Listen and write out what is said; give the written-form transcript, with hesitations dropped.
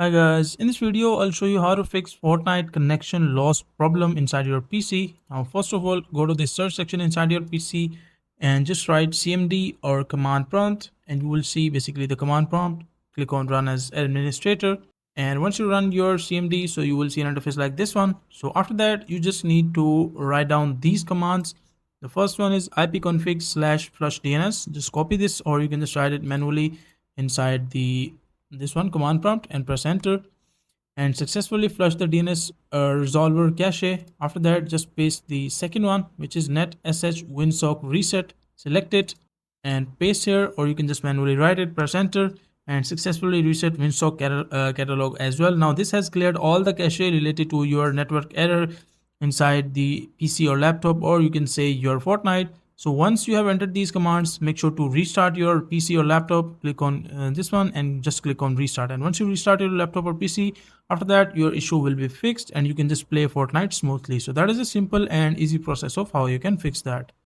Hi guys, in this video I'll show you how to fix Fortnite connection loss problem inside your PC. Now first of all, go to the search section inside your PC and just write cmd or command prompt and you will see basically the command prompt. Click on run as administrator, and once you run your cmd, so you will see an interface like this one. So after that you just need to write down these commands. The first one is ipconfig/flush dns. Just copy this or you can just write it manually inside the this one command prompt and press enter, and successfully flush the DNS resolver cache. After that, just paste the second one, which is net sh winsock reset. Select it and paste here, or you can just manually write it. Press enter and successfully reset winsock catalog as well. Now this has cleared all the cache related to your network error inside the PC or laptop, or you can say your Fortnite. So once you have entered these commands, make sure to restart your PC or laptop. Click on this one and just click on restart. And once you restart your laptop or PC, after that your issue will be fixed and you can just play Fortnite smoothly. So that is a simple and easy process of how you can fix that.